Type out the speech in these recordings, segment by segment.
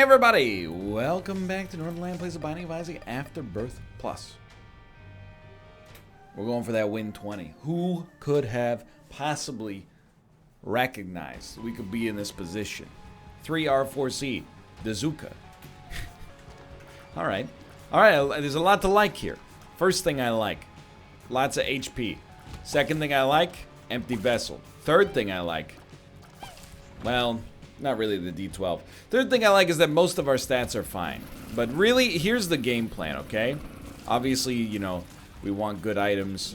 everybody! Welcome back to Northernlion Plays the Binding of Isaac Afterbirth Plus. We're going for that win 20. Who could have possibly recognized we could be in this position? 3R4C, Dazuka. Alright. Alright, there's a lot to like here. First thing I like, lots of HP. Second thing I like, empty vessel. Third thing I like, well, not really the D12. Third thing I like is that most of our stats are fine. But really, here's the game plan, okay? Obviously, you know, we want good items.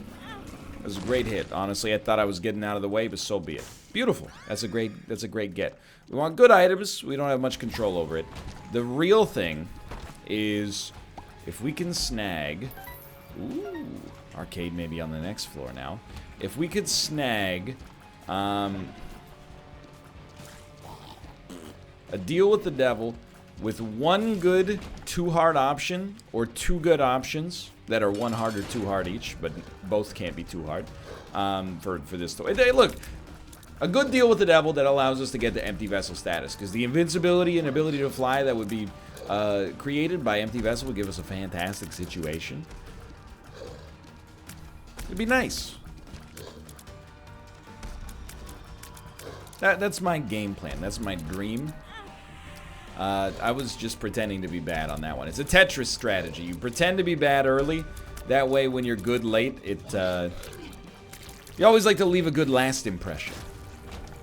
It was a great hit. Honestly, I thought I was getting out of the way, but so be it. Beautiful. That's a great get. We want good items. We don't have much control over it. The real thing is if we can snag... Ooh, arcade maybe on the next floor now. If we could snag... a deal with the devil with one good, two hard option, or two good options that are one hard or two hard each, but both can't be too hard for this story. Hey, look, a good deal with the devil that allows us to get the empty vessel status, because the invincibility and ability to fly that would be created by empty vessel would give us a fantastic situation. It'd be nice. That's my game plan. That's my dream. I was just pretending to be bad on that one. It's a Tetris strategy. You pretend to be bad early. That way, when you're good late, you always like to leave a good last impression.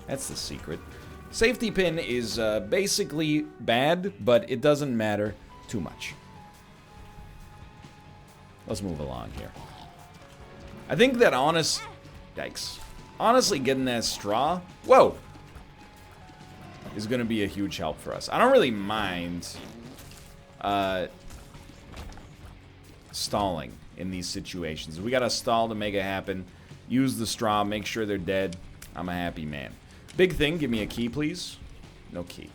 That's the secret. Safety pin is basically bad, but it doesn't matter too much. Let's move along here. I think that Yikes. Honestly, getting that straw... Whoa! Is going to be a huge help for us. I don't really mind stalling in these situations. We got to stall to make it happen. Use the straw, make sure they're dead. I'm a happy man. Big thing, give me a key, please. No key.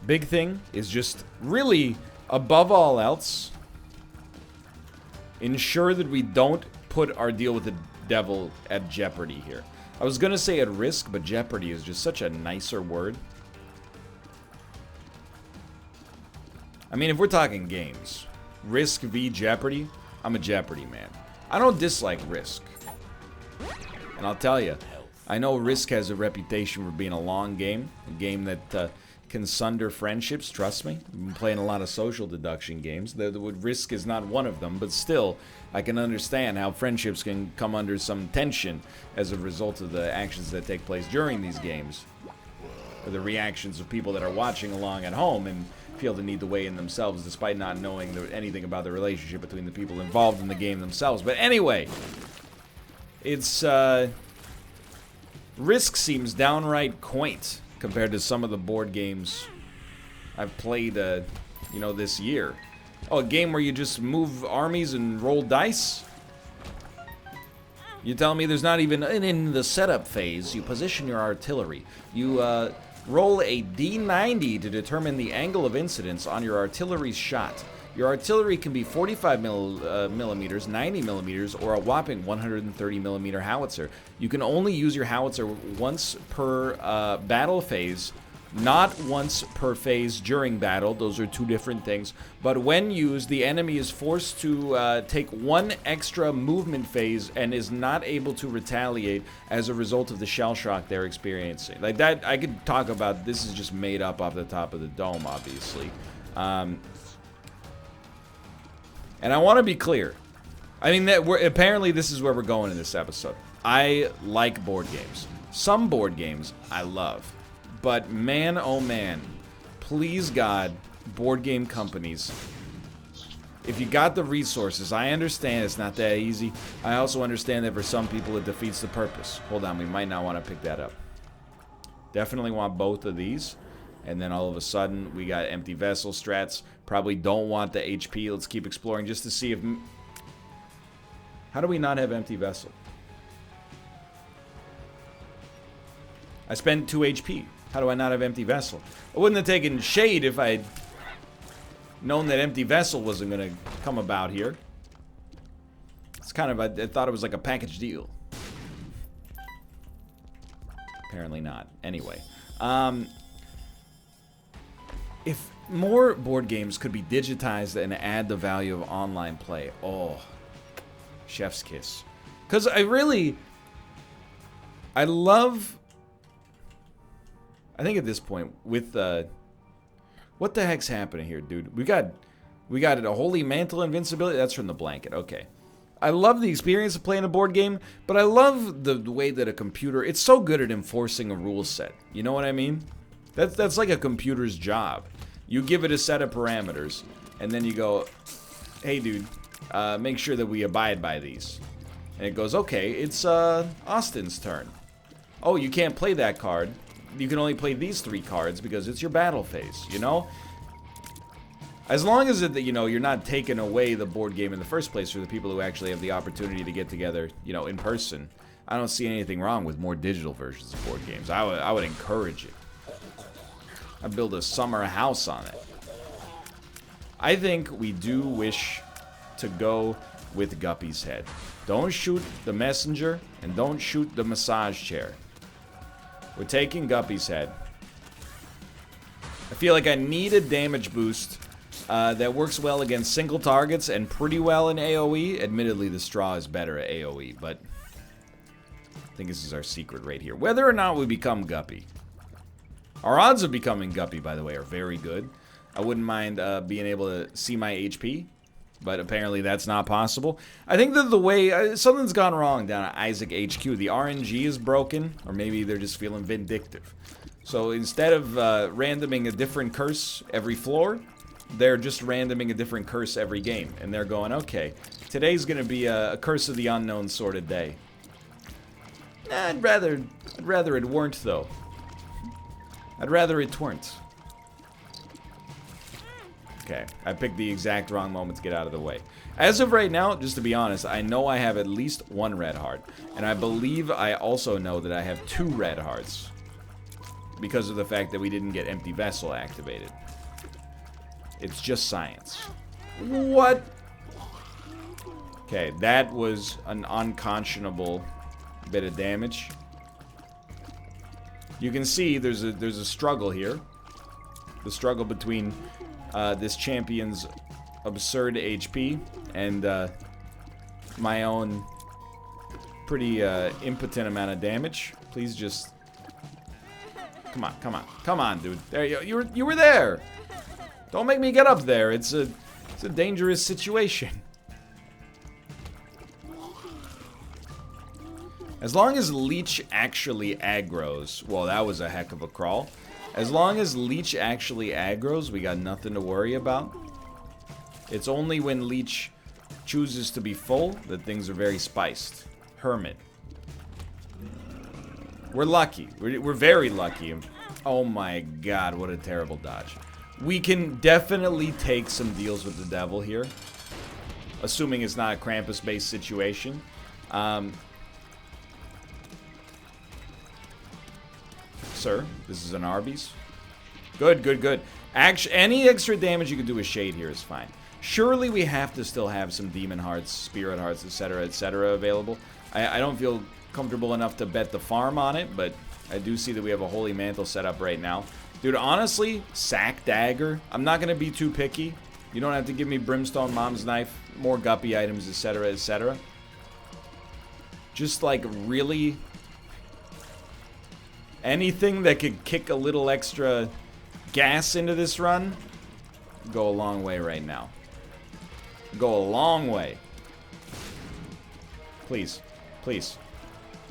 Big thing is just really, above all else, ensure that we don't put our deal with the devil at jeopardy here. I was gonna say at risk, but jeopardy is just such a nicer word. I mean, if we're talking games, risk v jeopardy, I'm a jeopardy man. I don't dislike risk. And I'll tell you, I know risk has a reputation for being a long game, a game that can sunder friendships, trust me. I've been playing a lot of social deduction games. The risk is not one of them, but still, I can understand how friendships can come under some tension as a result of the actions that take place during these games. Or the reactions of people that are watching along at home and feel the need to weigh in themselves despite not knowing anything about the relationship between the people involved in the game themselves. But anyway, it's, Risk seems downright quaint compared to some of the board games I've played, you know, this year. Oh, a game where you just move armies and roll dice? You tell me there's not even... In the setup phase, you position your artillery. You roll a D90 to determine the angle of incidence on your artillery's shot. Your artillery can be 45 millimeters, 90 millimeters, or a whopping 130 millimeter howitzer. You can only use your howitzer once per battle phase, not once per phase during battle. Those are two different things. But when used, the enemy is forced to take one extra movement phase and is not able to retaliate as a result of the shell shock they're experiencing. Like that, I could talk about. This is just made up off the top of the dome, obviously. And I want to be clear. I mean, apparently this is where we're going in this episode. I like board games. Some board games I love. But man, oh man, please God, board game companies, if you got the resources, I understand it's not that easy. I also understand that for some people it defeats the purpose. Hold on, we might not want to pick that up. Definitely want both of these. And then all of a sudden, we got empty vessel strats. Probably don't want the HP. Let's keep exploring just to see if... How do we not have empty vessel? I spent 2 HP. How do I not have empty vessel? I wouldn't have taken shade if I'd known that empty vessel wasn't going to come about here. It's kind of... I thought it was like a package deal. Apparently not. Anyway. If more board games could be digitized and add the value of online play, oh, chef's kiss. Because I love, I think at this point, with, what the heck's happening here, dude? We got a Holy Mantle invincibility. That's from the blanket, okay. I love the experience of playing a board game, but I love the way that a computer, it's so good at enforcing a rule set. You know what I mean? That's like a computer's job. You give it a set of parameters, and then you go, hey dude, make sure that we abide by these. And it goes, okay, it's Austin's turn. Oh, you can't play that card. You can only play these 3 cards because it's your battle phase, you know? As long as it, you know, you're not taking away the board game in the first place for the people who actually have the opportunity to get together, you know, in person, I don't see anything wrong with more digital versions of board games. I would encourage it. I'd build a summer house on it. I think we do wish to go with Guppy's head. Don't shoot the messenger and don't shoot the massage chair. We're taking Guppy's head. I feel like I need a damage boost that works well against single targets and pretty well in AoE. Admittedly, the straw is better at AoE, but I think this is our secret right here. Whether or not we become Guppy. Our odds of becoming Guppy, by the way, are very good. I wouldn't mind being able to see my HP, but apparently that's not possible. I think that the way, something's gone wrong down at Isaac HQ. The RNG is broken, or maybe they're just feeling vindictive. So instead of randoming a different curse every floor, they're just randoming a different curse every game. And they're going, okay, today's gonna be a Curse of the Unknown sort of day. Nah, I'd rather it weren't, though. I'd rather it weren't. Okay, I picked the exact wrong moment to get out of the way. As of right now, just to be honest, I know I have at least 1 red heart. And I believe I also know that I have 2 red hearts. Because of the fact that we didn't get Empty Vessel activated. It's just science. What? Okay, that was an unconscionable bit of damage. You can see there's a struggle here. The struggle between this champion's absurd HP and my own pretty impotent amount of damage. Please just come on, come on, come on, dude. There you were there. Don't make me get up there. It's a dangerous situation. As long as Leech actually aggroes, well, that was a heck of a crawl. As long as Leech actually aggroes, we got nothing to worry about. It's only when Leech chooses to be full that things are very spiced. Hermit. We're lucky. We're very lucky. Oh my god, what a terrible dodge. We can definitely take some deals with the devil here. Assuming it's not a Krampus-based situation. Sir, this is an Arby's. Good, good, good. Actually, any extra damage you can do with Shade here is fine. Surely we have to still have some Demon Hearts, Spirit Hearts, etc. available. I don't feel comfortable enough to bet the farm on it, but I do see that we have a Holy Mantle set up right now. Dude, honestly, Sack Dagger. I'm not going to be too picky. You don't have to give me Brimstone, Mom's Knife, more Guppy items, etc. Just like really anything that could kick a little extra gas into this run, go a long way right now. Go a long way. Please. Please.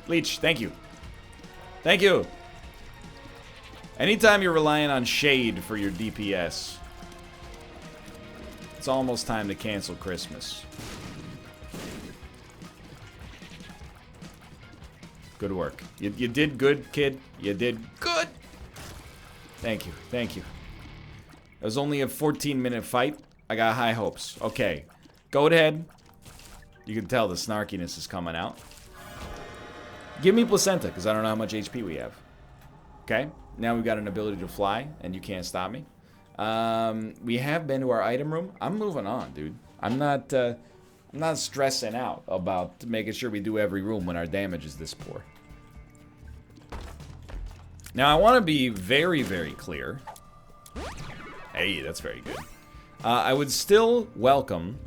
Leech, thank you. Thank you. Anytime you're relying on Shade for your DPS, it's almost time to cancel Christmas. Good work. You did good, kid. You did good. Thank you. Thank you. It was only a 14-minute fight. I got high hopes. Okay. Goat head. You can tell the snarkiness is coming out. Give me Placenta, because I don't know how much HP we have. Okay. Now we've got an ability to fly, and you can't stop me. We have been to our item room. I'm moving on, dude. I'm not stressing out about making sure we do every room when our damage is this poor. Now, I want to be very, very clear. Hey, that's very good. I would still welcome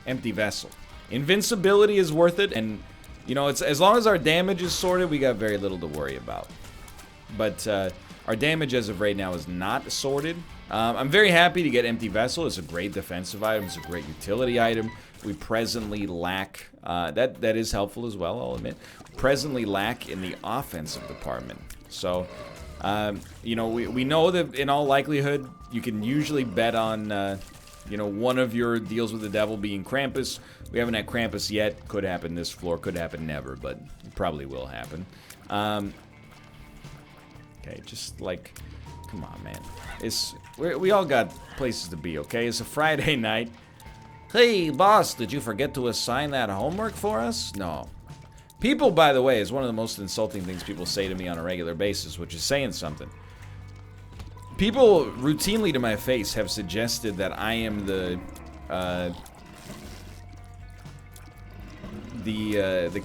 Empty Vessel. Invincibility is worth it, and you know, it's as long as our damage is sorted, we got very little to worry about. But our damage as of right now is not sorted. I'm very happy to get Empty Vessel. It's a great defensive item. It's a great utility item. We presently lack, that is helpful as well, I'll admit. Presently lack in the offensive department. So, you know, we know that in all likelihood, you can usually bet on, you know, one of your deals with the devil being Krampus. We haven't had Krampus yet. Could happen this floor, could happen never, but it probably will happen. Okay, just like, come on, man. We all got places to be, okay? It's a Friday night. Hey, boss, did you forget to assign that homework for us? No. People, by the way, is one of the most insulting things people say to me on a regular basis, which is saying something. People routinely to my face have suggested that I am the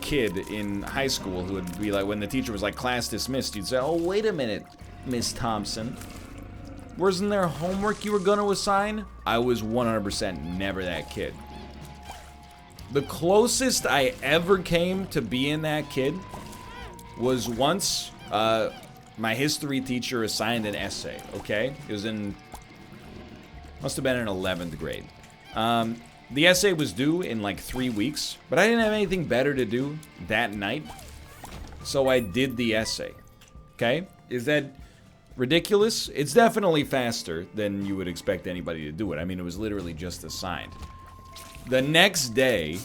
kid in high school who would be like, when the teacher was like, class dismissed, you'd say, oh, wait a minute, Miss Thompson. Wasn't there homework you were going to assign? I was 100% never that kid. The closest I ever came to being that kid was once my history teacher assigned an essay, okay? It was must have been in 11th grade. The essay was due in like 3 weeks, but I didn't have anything better to do that night, so I did the essay, okay? Is that ridiculous? It's definitely faster than you would expect anybody to do it. I mean, it was literally just assigned. The next day,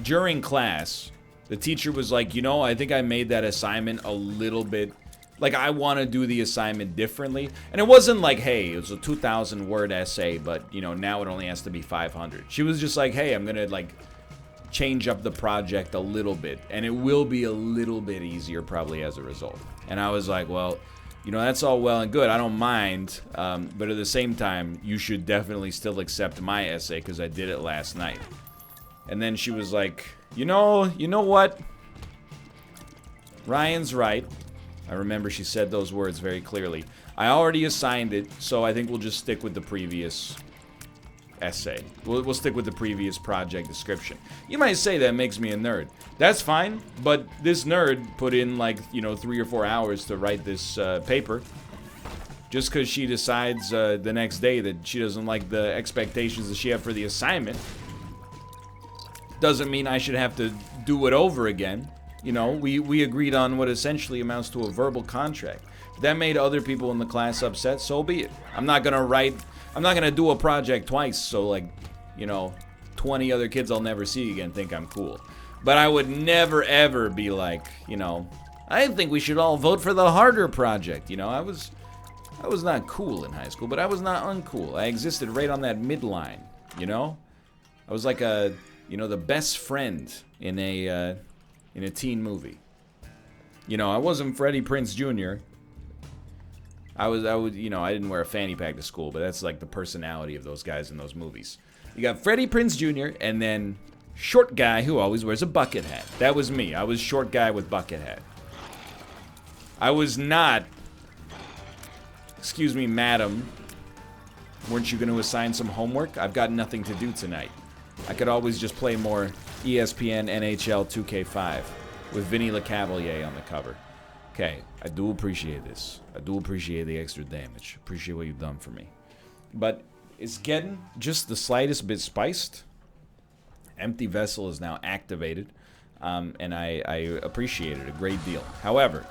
during class, the teacher was like, you know, I think I made that assignment a little bit, like, I want to do the assignment differently. And it wasn't like, hey, it was a 2,000 word essay, but, you know, now it only has to be 500. She was just like, hey, I'm going to, like, change up the project a little bit, and it will be a little bit easier probably as a result. And I was like, well, you know, that's all well and good. I don't mind, but at the same time, you should definitely still accept my essay because I did it last night. And then she was like, you know what? Ryan's right. I remember she said those words very clearly. I already assigned it, so I think we'll just stick with the previous essay. We'll stick with the previous project description. You might say that makes me a nerd. That's fine, but this nerd put in like, you know, 3 or 4 hours to write this paper. Just because she decides the next day that she doesn't like the expectations that she had for the assignment doesn't mean I should have to do it over again. You know, we agreed on what essentially amounts to a verbal contract. If that made other people in the class upset, so be it. I'm not gonna do a project twice, so like, you know, 20 other kids I'll never see again think I'm cool. But I would never ever be like, you know, I think we should all vote for the harder project. You know, I was not cool in high school, but I was not uncool. I existed right on that midline, you know? I was like a, you know, the best friend in a teen movie. You know, I wasn't Freddie Prinze Jr. I would, you know, I didn't wear a fanny pack to school, but that's like the personality of those guys in those movies. You got Freddie Prinze Jr. and then short guy who always wears a bucket hat. That was me. I was short guy with bucket hat. I was not, excuse me, madam, weren't you going to assign some homework? I've got nothing to do tonight. I could always just play more ESPN NHL 2K5 with Vinny LeCavalier on the cover. Okay, I do appreciate this. I do appreciate the extra damage. Appreciate what you've done for me. But it's getting just the slightest bit spiced. Empty Vessel is now activated, and I appreciate it a great deal. However,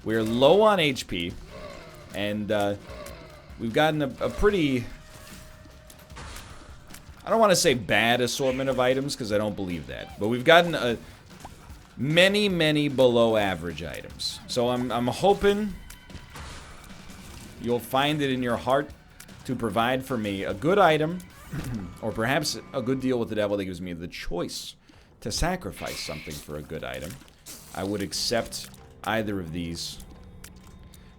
we're low on HP, and we've gotten a pretty, I don't want to say bad assortment of items, because I don't believe that. But we've gotten many below average items. So I'm hoping you'll find it in your heart to provide for me a good item, or perhaps a good deal with the devil that gives me the choice to sacrifice something for a good item. I would accept either of these.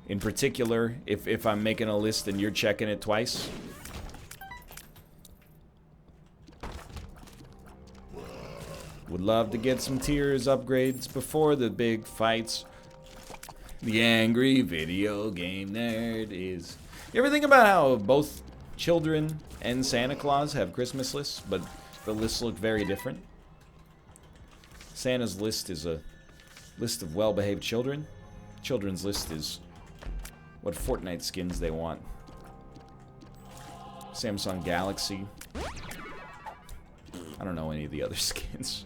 In particular, if I'm making a list and you're checking it twice. Would love to get some tiers upgrades before the big fights. The angry video game nerd is... You ever think about how both children and Santa Claus have Christmas lists, but the lists look very different? Santa's list is a list of well-behaved children. Children's list is what Fortnite skins they want. Samsung Galaxy. I don't know any of the other skins.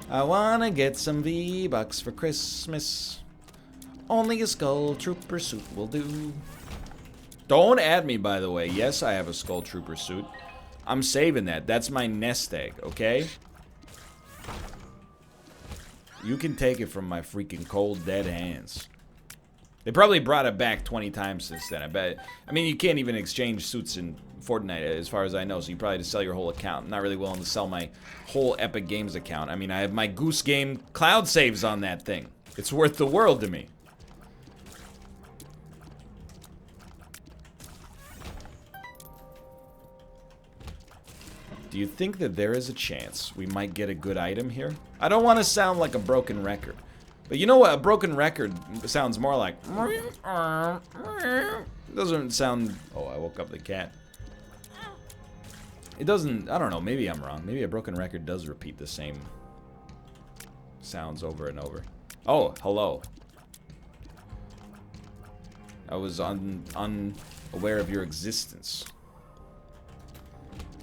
I wanna get some V-Bucks for Christmas. Only a Skull Trooper suit will do. Don't add me, by the way. Yes, I have a Skull Trooper suit. I'm saving that. That's my nest egg, okay? You can take it from my freaking cold, dead hands. They probably brought it back 20 times since then, I bet. I mean, you can't even exchange suits in Fortnite, as far as I know, so you probably have to sell your whole account. I'm not really willing to sell my whole Epic Games account. I mean, I have my Goose Game cloud saves on that thing. It's worth the world to me. Do you think that there is a chance we might get a good item here? I don't want to sound like a broken record. But you know what? A broken record sounds more like... Doesn't sound... Oh, I woke up the cat. It doesn't... I don't know. Maybe I'm wrong. Maybe a broken record does repeat the same sounds over and over. Oh, hello. I was unaware of your existence.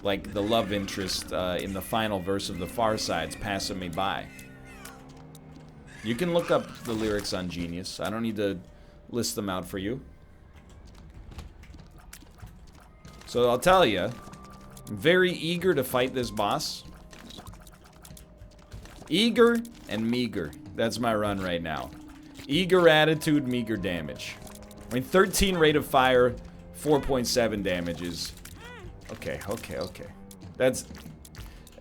Like the love interest in the final verse of The Far Side's passing me by. You can look up the lyrics on Genius. I don't need to list them out for you. So I'll tell you, I'm very eager to fight this boss. Eager and meager. That's my run right now. Eager attitude, meager damage. I mean, 13 rate of fire, 4.7 damage is... Okay.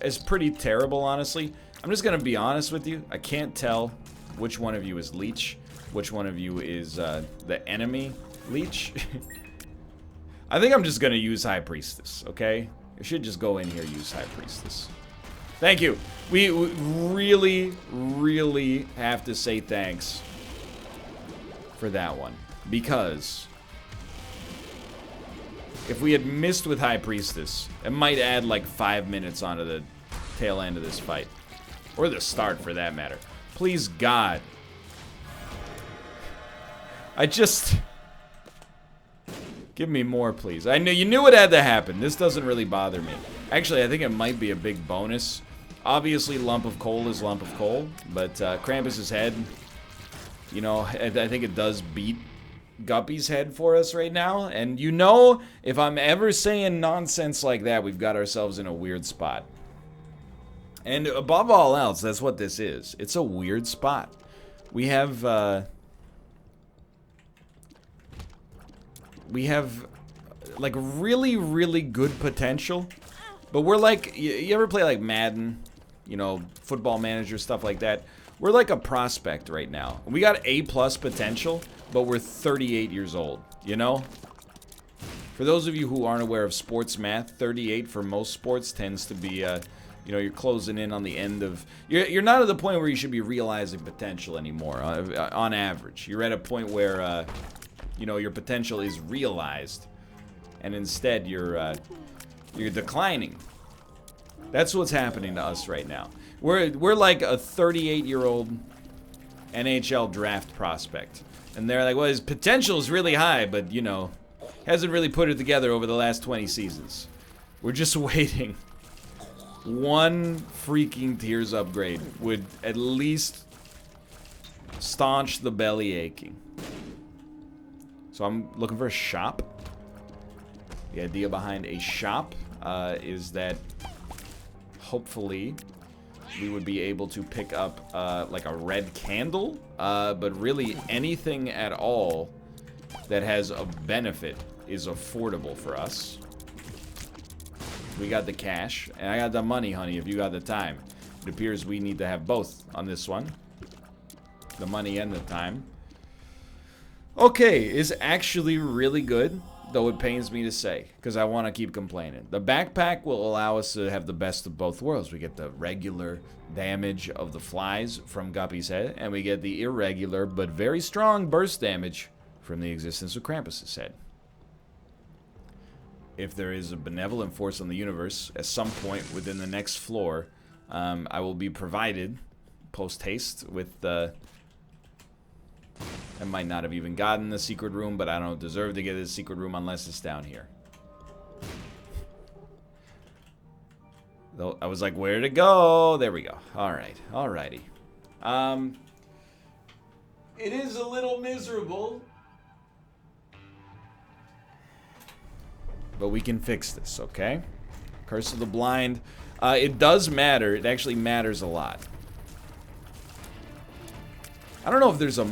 It's pretty terrible, honestly. I'm just gonna be honest with you. I can't tell which one of you is Leech, which one of you is the enemy Leech. I think I'm just gonna use High Priestess, okay? I should just go in here and use High Priestess. Thank you. We really, really have to say thanks for that one. Because... if we had missed with High Priestess, it might add like 5 minutes onto the tail end of this fight. Or the start, for that matter. Please, God. I just... Give me more, please. I knew you knew it had to happen. This doesn't really bother me. Actually, I think it might be a big bonus. Obviously, lump of coal is lump of coal. But Krampus's head, you know, I think it does beat Guppy's head for us right now. And you know, if I'm ever saying nonsense like that, we've got ourselves in a weird spot. And above all else, that's what this is. It's a weird spot. We have like really, really good potential. But we're like, you ever play like Madden, you know, Football Manager, stuff like that? We're like a prospect right now. We got A+ potential, but we're 38 years old, you know? For those of you who aren't aware of sports math, 38 for most sports tends to be, you know, you're closing in on the end of... You're not at the point where you should be realizing potential anymore, on average. You're at a point where, you know, your potential is realized, and instead you're declining. That's what's happening to us right now. We're like a 38-year-old NHL draft prospect. And they're like, well, his potential is really high, but, you know, hasn't really put it together over the last 20 seasons. We're just waiting. One freaking Tears upgrade would at least staunch the belly aching. So I'm looking for a shop. The idea behind a shop is that hopefully we would be able to pick up like a red candle, but really anything at all that has a benefit is affordable for us. We got the cash, and I got the money, honey, if you got the time. It appears we need to have both on this one. The money and the time. Okay, is actually really good. though it pains me to say, because I want to keep complaining. The backpack will allow us to have the best of both worlds. We get the regular damage of the flies from Guppy's head, and we get the irregular but very strong burst damage from the existence of Krampus's head. If there is a benevolent force on the universe, at some point within the next floor, I will be provided, post-haste, with the... I might not have even gotten the secret room, but I don't deserve to get the secret room unless it's down here. Though I was like, where to go? There we go. Alright, alrighty. It is a little miserable, but we can fix this, okay? Curse of the Blind. It does matter. It actually matters a lot. I don't know if there's a...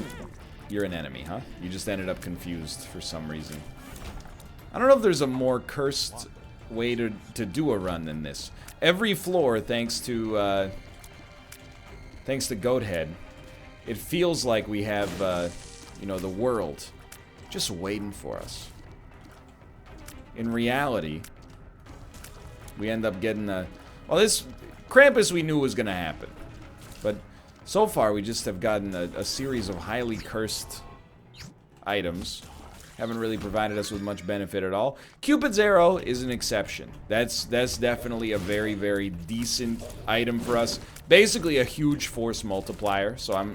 You're an enemy, huh? You just ended up confused for some reason. I don't know if there's a more cursed way to do a run than this. Every floor, thanks to Goathead, it feels like we have, you know, the world just waiting for us. In reality, we end up getting a... Well, this Krampus we knew was going to happen. But so far, we just have gotten a series of highly cursed items. Haven't really provided us with much benefit at all. Cupid's Arrow is an exception. That's definitely a very, very decent item for us. Basically a huge force multiplier. So I'm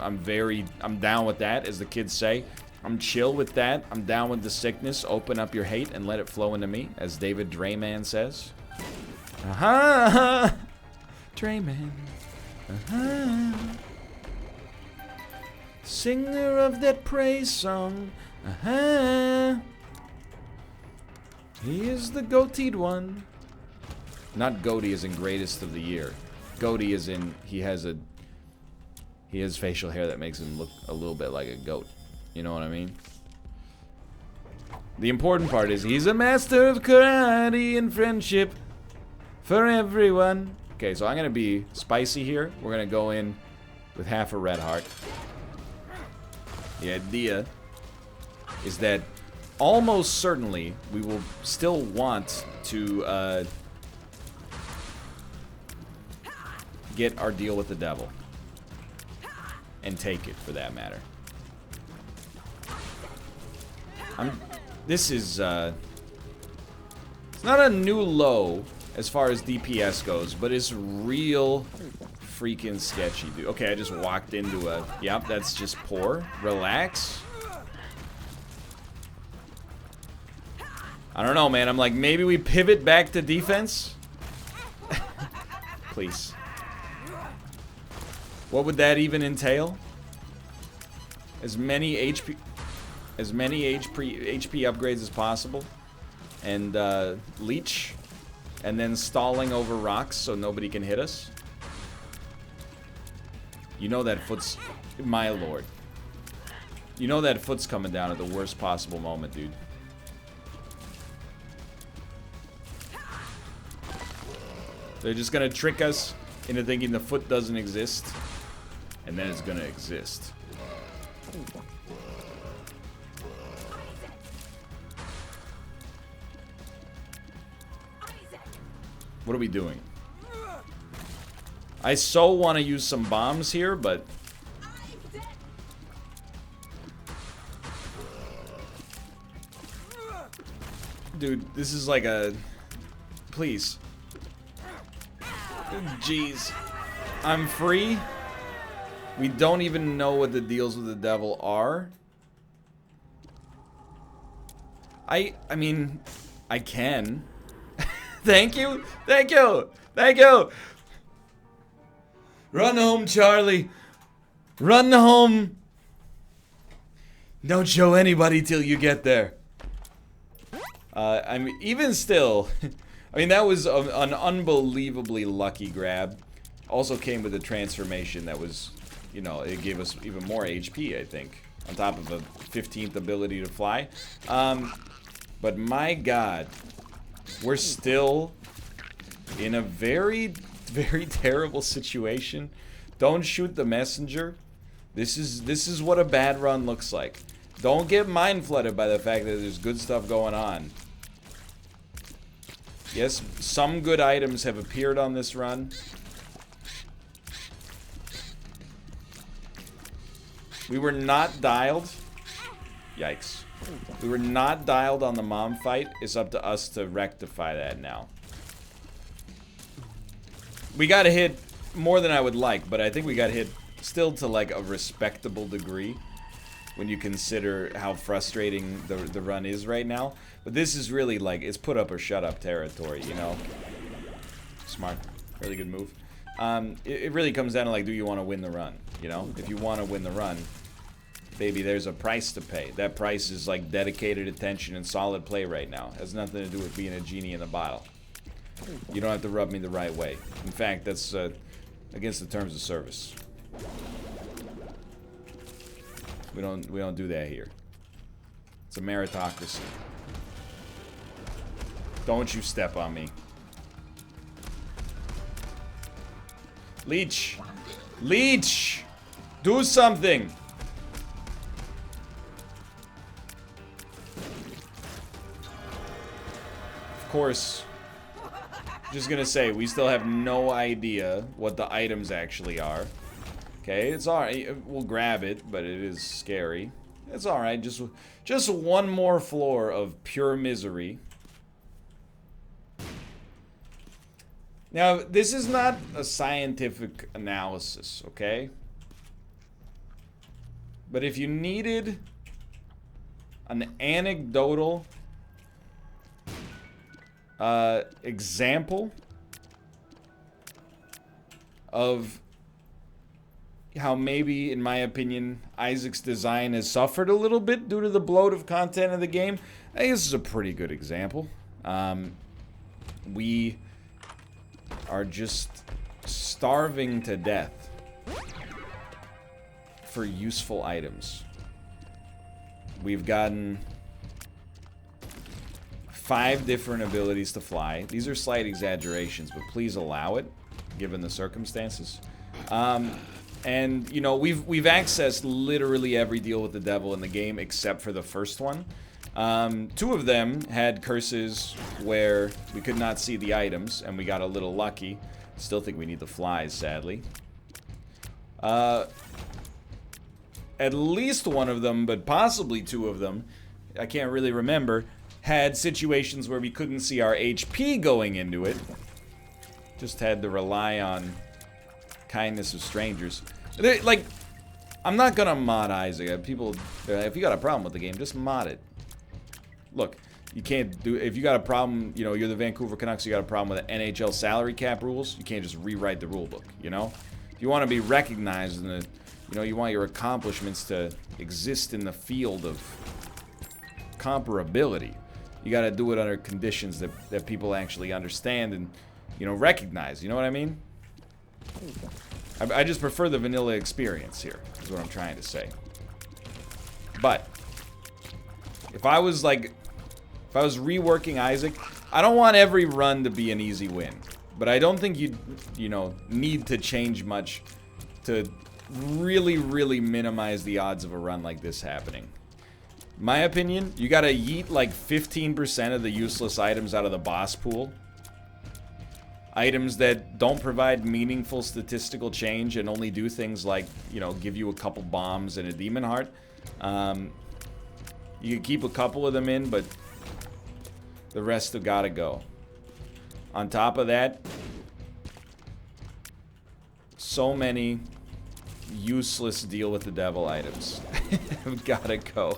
down with that, as the kids say. I'm chill with that. I'm down with the sickness. Open up your hate and let it flow into me, as David Drayman says. Aha! Drayman. Aha! Singer of that praise song. Aha! He is the goateed one. Not goatee as in greatest of the year. Goatee as in he has facial hair that makes him look a little bit like a goat. You know what I mean? The important part is he's a master of karate and friendship for everyone. Okay, so I'm gonna be spicy here. We're gonna go in with half a red heart. The idea is that almost certainly we will still want to get our deal with the devil. And take it, for that matter. This is, it's not a new low as far as DPS goes, but it's real freaking sketchy, dude. Okay, I just walked into a... Yep, that's just poor. Relax. I don't know, man. I'm like, maybe we pivot back to defense? Please. What would that even entail? As many HP upgrades as possible, and leech, and then stalling over rocks so nobody can hit us. You know that foot's... My lord. You know that foot's coming down at the worst possible moment, dude. They're just gonna trick us into thinking the foot doesn't exist, and then it's gonna exist. What are we doing? I so want to use some bombs here, but... Dude, this is like a... Please. Jeez. I'm free? We don't even know what the deals with the devil are. I mean, I can. Thank you! Thank you! Thank you! Run home, Charlie! Run home! Don't show anybody till you get there. I mean, even still, I mean, that was an unbelievably lucky grab. Also came with a transformation that was, you know, it gave us even more HP, I think, on top of a 15th ability to fly. But my god, we're still in a very, very terrible situation. Don't shoot the messenger. This is what a bad run looks like. Don't get mind flooded by the fact that there's good stuff going on. Yes, some good items have appeared on this run. We were not dialed. Yikes. We were not dialed on the mom fight. It's up to us to rectify that now. We got hit more than I would like, but I think we got hit still to like a respectable degree when you consider how frustrating the run is right now. But this is really like, it's put up or shut up territory, you know? Smart. Really good move. It really comes down to like, do you want to win the run? You know? If you want to win the run, baby, there's a price to pay. That price is like dedicated attention and solid play right now. It has nothing to do with being a genie in the bottle. You don't have to rub me the right way. In fact, that's against the terms of service. We don't do that here. It's a meritocracy. Don't you step on me. Leech! Leech! Do something! Of course. Just gonna say, we still have no idea what the items actually are. Okay, it's alright. We'll grab it, but it is scary. It's alright. Just one more floor of pure misery. Now, this is not a scientific analysis, okay? But if you needed an anecdotal example of how maybe, in my opinion, Isaac's design has suffered a little bit due to the bloat of content of the game, I think this is a pretty good example. We are just starving to death for useful items. We've gotten 5 different abilities to fly. These are slight exaggerations, but please allow it, given the circumstances. And, you know, we've accessed literally every deal with the devil in the game except for the first one. 2 of them had curses where we could not see the items, and we got a little lucky. Still think we need the flies, sadly. At least one of them, but possibly 2 of them, I can't really remember, had situations where we couldn't see our HP going into it. Just had to rely on kindness of strangers. Like, I'm not gonna mod Isaac. People, if you got a problem with the game, just mod it. Look, you can't do, if you got a problem, you know, you're the Vancouver Canucks, you got a problem with the NHL salary cap rules, you can't just rewrite the rule book, you know? If you want to be recognized in the, you know, you want your accomplishments to exist in the field of comparability, you got to do it under conditions that people actually understand and, you know, recognize, you know what I mean? I just prefer the vanilla experience here, is what I'm trying to say. But if I was reworking Isaac, I don't want every run to be an easy win. But I don't think you know, need to change much to really, really minimize the odds of a run like this happening. My opinion, you gotta yeet like 15% of the useless items out of the boss pool. Items that don't provide meaningful statistical change and only do things like, you know, give you a couple bombs and a demon heart. You can keep a couple of them in, but the rest have gotta go. On top of that, so many useless deal with the devil items have gotta go.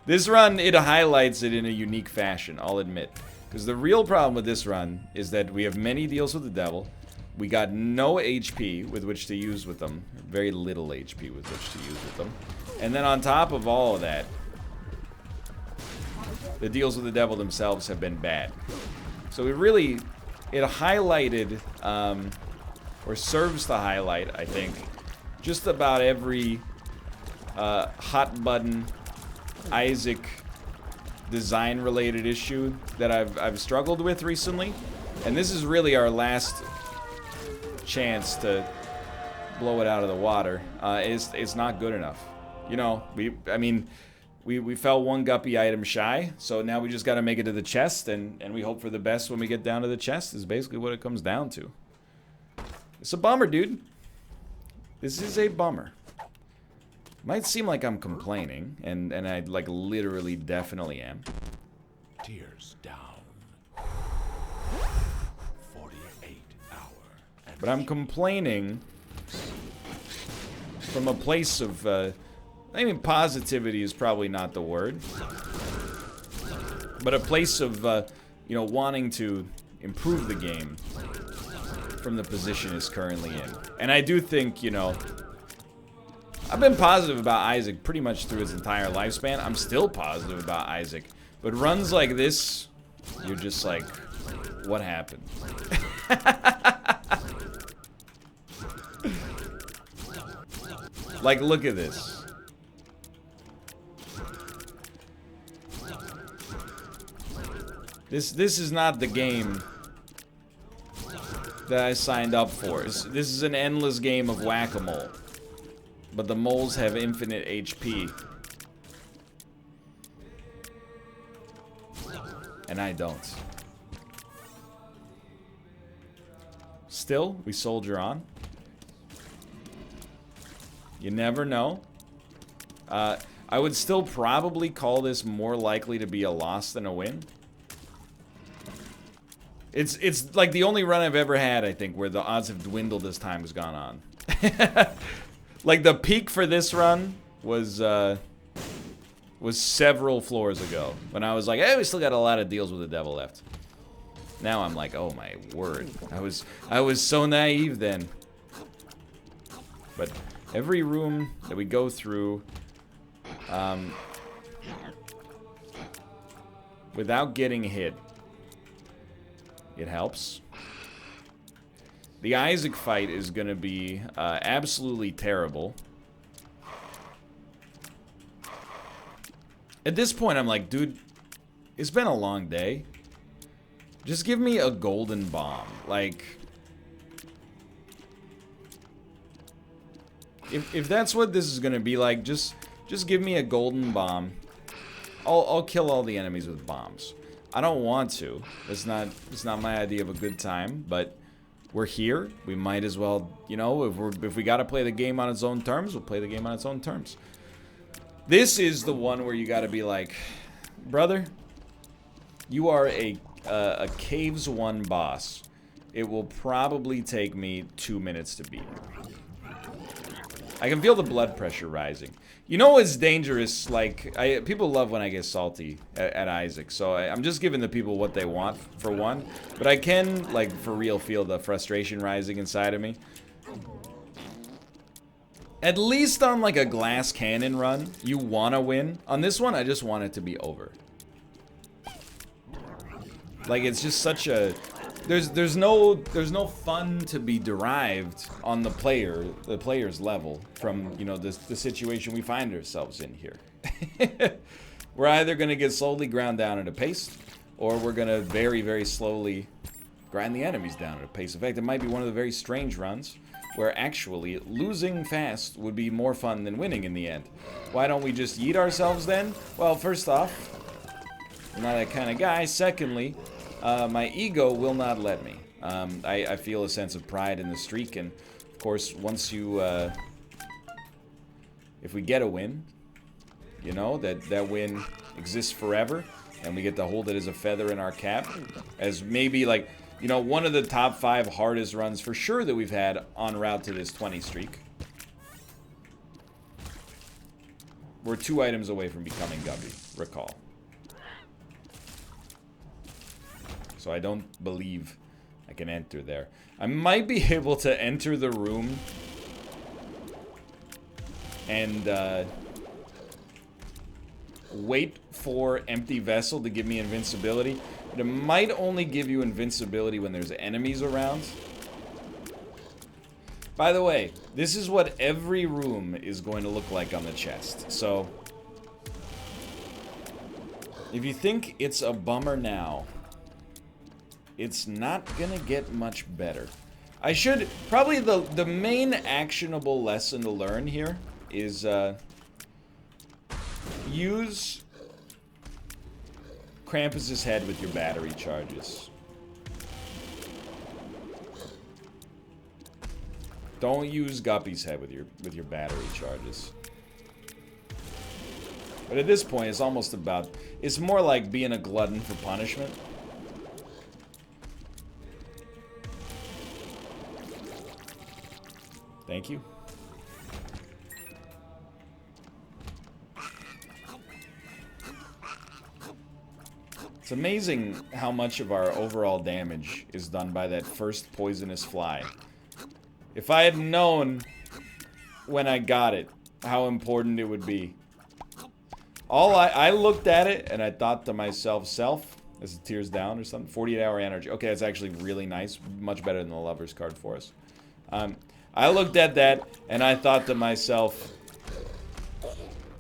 This run, it highlights it in a unique fashion, I'll admit. Because the real problem with this run is that we have many deals with the devil. We got no HP with which to use with them. Very little HP with which to use with them. And then on top of all of that, the deals with the devil themselves have been bad. So it highlighted, or serves to highlight, I think, just about every hot button Isaac design related issue that I've struggled with recently. And this is really our last chance to blow it out of the water. It's not good enough. You know, I mean, we fell one guppy item shy, so now we just got to make it to the chest, and we hope for the best when we get down to the chest is basically what it comes down to. It's a bummer, dude. This is a bummer. Might seem like I'm complaining, and I like literally definitely am. Tears down. 48 hour. But I'm complaining from a place of, I mean, positivity is probably not the word. But a place of, you know, wanting to improve the game from the position it's currently in. And I do think, you know, I've been positive about Isaac pretty much through his entire lifespan. I'm still positive about Isaac. But runs like this, you're just like, what happened? Like, look at this. This is not the game that I signed up for. This is an endless game of whack-a-mole. But the moles have infinite HP. And I don't. Still, we soldier on. You never know. I would still probably call this more likely to be a loss than a win. It's like the only run I've ever had, I think, where the odds have dwindled as time has gone on. Like the peak for this run was several floors ago when I was like, hey, we still got a lot of deals with the devil left. Now I'm like, oh my word, I was so naive then. But every room that we go through, without getting hit, it helps. The Isaac fight is going to be absolutely terrible. At this point, I'm like, dude, it's been a long day. Just give me a golden bomb. Like, if that's what this is going to be like, just give me a golden bomb. I'll kill all the enemies with bombs. I don't want to. It's not my idea of a good time, but we're here. We might as well, you know, if we got to play the game on its own terms, we'll play the game on its own terms. This is the one where you got to be like, brother, you are a Caves 1 boss. It will probably take me 2 minutes to beat. I can feel the blood pressure rising. You know what's dangerous? Like, people love when I get salty at Isaac, so I'm just giving the people what they want, for one. But I can, like, for real feel the frustration rising inside of me. At least on, like, a glass cannon run, you want to win. On this one, I just want it to be over. Like, it's just such a... There's no fun to be derived on the player's level from, you know, the situation we find ourselves in here. We're either gonna get slowly ground down at a pace, or we're gonna very, very slowly grind the enemies down at a pace. In fact, it might be one of the very strange runs where actually losing fast would be more fun than winning in the end. Why don't we just yeet ourselves then? Well, first off, I'm not that kind of guy. Secondly, my ego will not let me. I feel a sense of pride in the streak, and of course, once you, if we get a win, you know, that win exists forever, and we get to hold it as a feather in our cap, as maybe, like, you know, one of the top 5 hardest runs for sure that we've had en route to this 20 streak. We're 2 items away from becoming Guppy, recall. So I don't believe I can enter there. I might be able to enter the room and wait for Empty Vessel to give me invincibility. But it might only give you invincibility when there's enemies around. By the way, this is what every room is going to look like on the chest. So if you think it's a bummer now, it's not gonna get much better. I should probably the main actionable lesson to learn here is use Krampus's head with your battery charges. Don't use Guppy's head with your battery charges. But at this point, it's almost about... It's more like being a glutton for punishment. Thank you. It's amazing how much of our overall damage is done by that first poisonous fly. If I had known when I got it how important it would be. I looked at it and I thought to myself, as it tears down or something, 48-hour energy. Okay, that's actually really nice. Much better than the Lover's card for us. I looked at that and I thought to myself,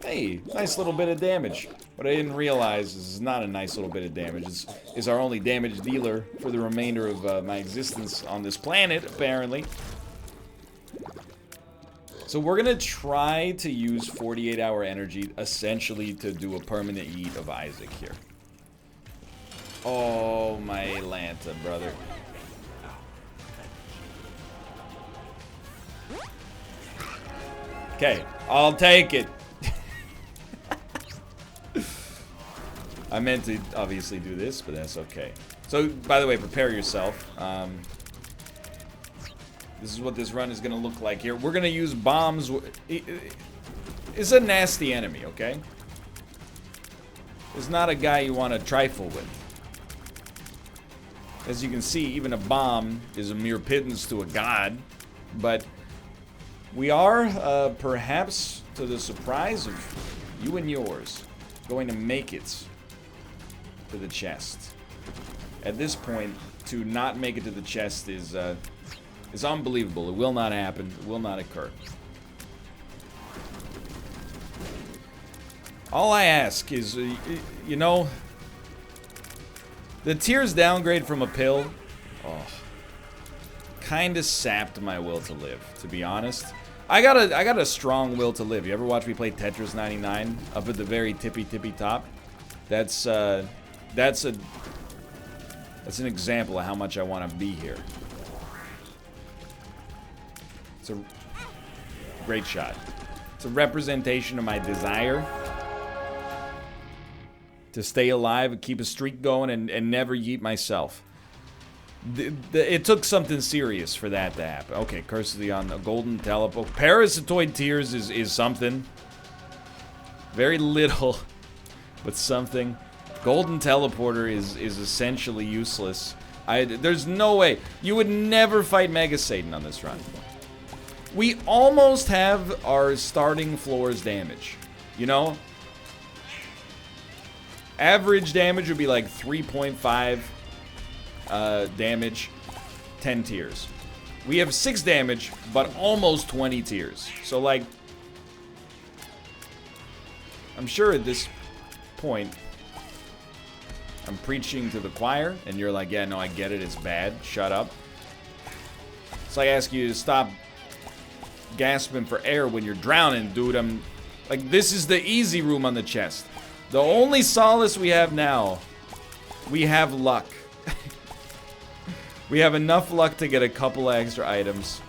hey, nice little bit of damage. What I didn't realize is not a nice little bit of damage. It's our only damage dealer for the remainder of my existence on this planet, apparently. So we're going to try to use 48-hour energy, essentially, to do a permanent yeet of Isaac here. Oh, my Lanta, brother. Okay, I'll take it. I meant to obviously do this, but that's okay. So, by the way, prepare yourself. This is what this run is going to look like here. We're going to use bombs. It's a nasty enemy, okay? It's not a guy you want to trifle with. As you can see, even a bomb is a mere pittance to a god. But we are, perhaps, to the surprise of you and yours, going to make it to the chest. At this point, to not make it to the chest is unbelievable. It will not happen. It will not occur. All I ask is, you know, the tears downgrade from a pill, kind of sapped my will to live, to be honest. I got a strong will to live. You ever watch me play Tetris 99 up at the very tippy top? That's an example of how much I want to be here. It's a great shot. It's a representation of my desire to stay alive and keep a streak going and never yeet myself. It took something serious for that to happen. Okay, Curse of the Golden Teleport. Parasitoid Tears is something. Very little, but something. Golden Teleporter is essentially useless. There's no way. You would never fight Mega Satan on this run. We almost have our starting floor's damage. You know? Average damage would be like 3.5 damage, 10 tears. We have 6 damage, but almost 20 tears. So, like, I'm sure at this point, I'm preaching to the choir, and you're like, yeah, no, I get it, it's bad, shut up. So I ask you to stop gasping for air when you're drowning, dude. I'm like, this is the easy room on the chest. The only solace we have now, we have luck. We have enough luck to get a couple extra items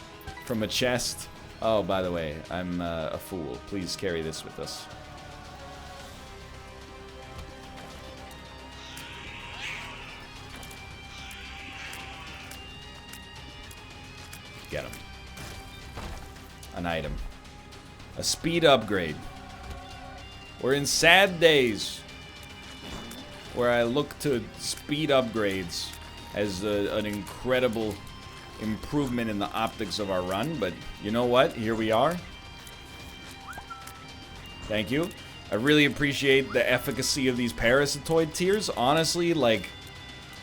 from a chest. Oh, by the way, I'm a fool. Please carry this with us. Get him. An item. A speed upgrade. We're in sad days where I look to speed upgrades as an incredible improvement in the optics of our run, but you know what? Here we are. Thank you. I really appreciate the efficacy of these parasitoid tears. Honestly, like,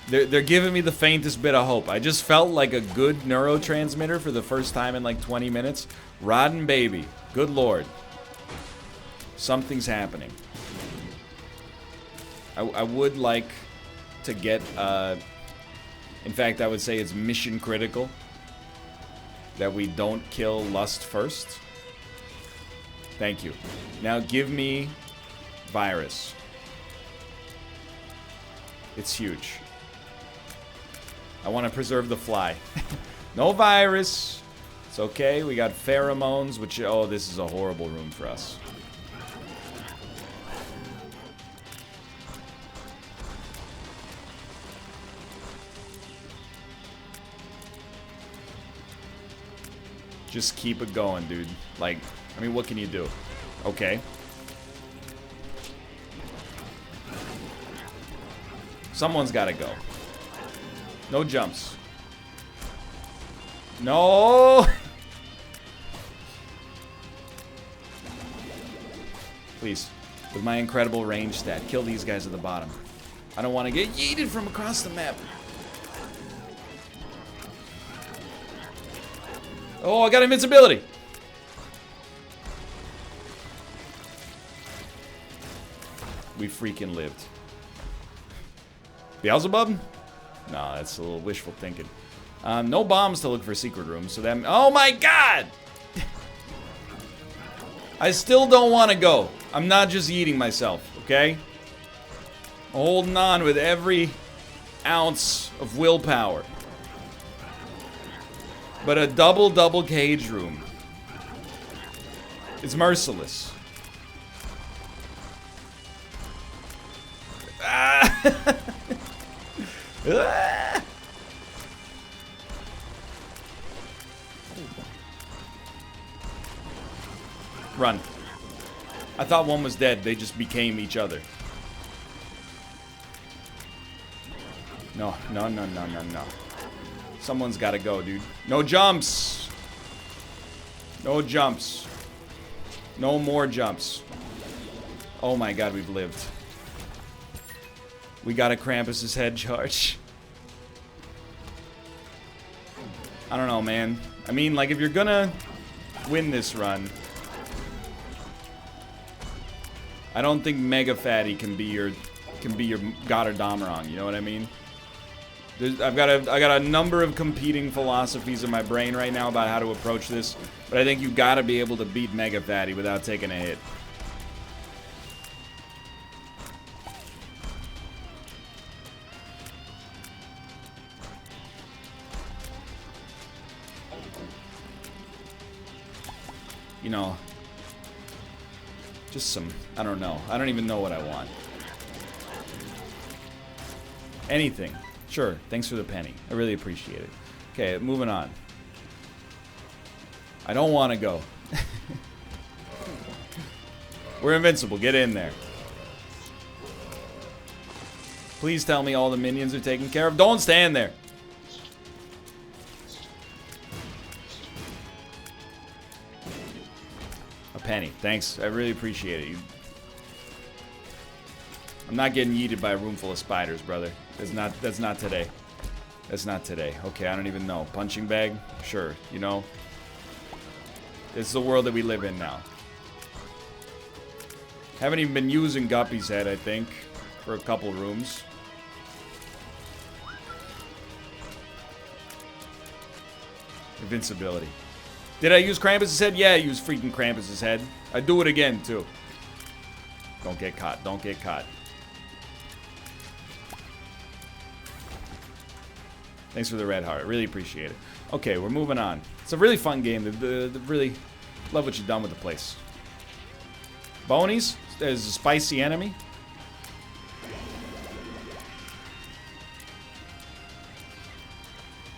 they're giving me the faintest bit of hope. I just felt like a good neurotransmitter for the first time in like 20 minutes. Rotten baby. Good lord. Something's happening. I would like to get, in fact, I would say it's mission critical that we don't kill Lust first. Thank you. Now give me Virus. It's huge. I want to preserve the fly. No virus. It's okay. We got pheromones, which... Oh, this is a horrible room for us. Just keep it going, dude. Like, I mean, what can you do? Okay. Someone's got to go. No jumps. No! Please, with my incredible range stat, kill these guys at the bottom. I don't want to get yeeted from across the map. Oh, I got invincibility. We freaking lived. Beelzebub? No, that's a little wishful thinking. No bombs to look for secret rooms, so that... Oh my god! I still don't want to go. I'm not just eating myself, okay? I'm holding on with every ounce of willpower. But a double cage room is merciless. Ah! Ah! Run. I thought one was dead. They just became each other. No. Someone's got to go, dude. No jumps. No jumps. No more jumps. Oh my god, we've lived. We got a Krampus's head charge. I don't know, man. I mean, like, if you're gonna win this run, I don't think Mega Fatty can be your Goddardammerong, you know what I mean? I got a number of competing philosophies in my brain right now about how to approach this, but I think you gotta be able to beat Mega Fatty without taking a hit. You know, just some, I don't know. I don't even know what I want. Anything. Sure, thanks for the penny. I really appreciate it. Okay, moving on. I don't want to go. We're invincible. Get in there. Please tell me all the minions are taken care of. Don't stand there. A penny. Thanks. I really appreciate it. I'm not getting yeeted by a room full of spiders, brother. That's not today. That's not today. Okay, I don't even know. Punching bag? Sure, you know. This is the world that we live in now. Haven't even been using Guppy's head, I think, for a couple rooms. Invincibility. Did I use Krampus's head? Yeah, I used freaking Krampus's head. I'd do it again, too. Don't get caught. Don't get caught. Thanks for the red heart. Really appreciate it. Okay, we're moving on. It's a really fun game. Really love what you've done with the place. Bonies? There's a spicy enemy.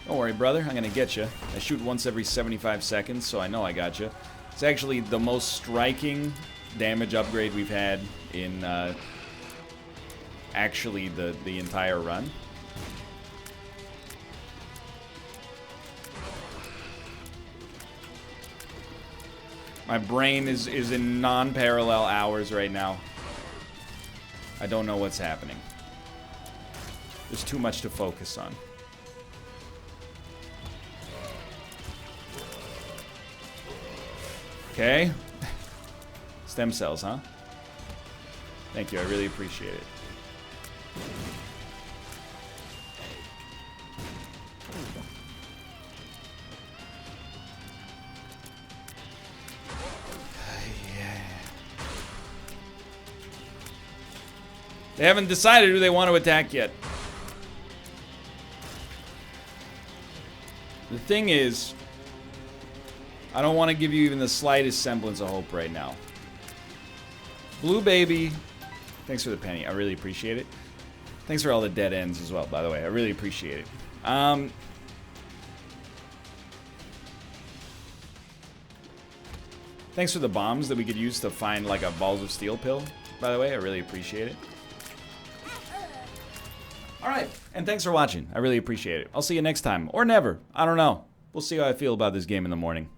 Don't worry, brother. I'm gonna get you. I shoot once every 75 seconds, so I know I got you. It's actually the most striking damage upgrade we've had in actually the entire run. My brain is in non-parallel hours right now. I don't know what's happening. There's too much to focus on. Okay. Stem cells, huh? Thank you, I really appreciate it. They haven't decided who they want to attack yet. The thing is, I don't want to give you even the slightest semblance of hope right now. Blue Baby, thanks for the penny. I really appreciate it. Thanks for all the dead ends as well, by the way. I really appreciate it. Thanks for the bombs that we could use to find like a Balls of Steel pill, by the way. I really appreciate it. Alright, and thanks for watching. I really appreciate it. I'll see you next time. Or never. I don't know. We'll see how I feel about this game in the morning.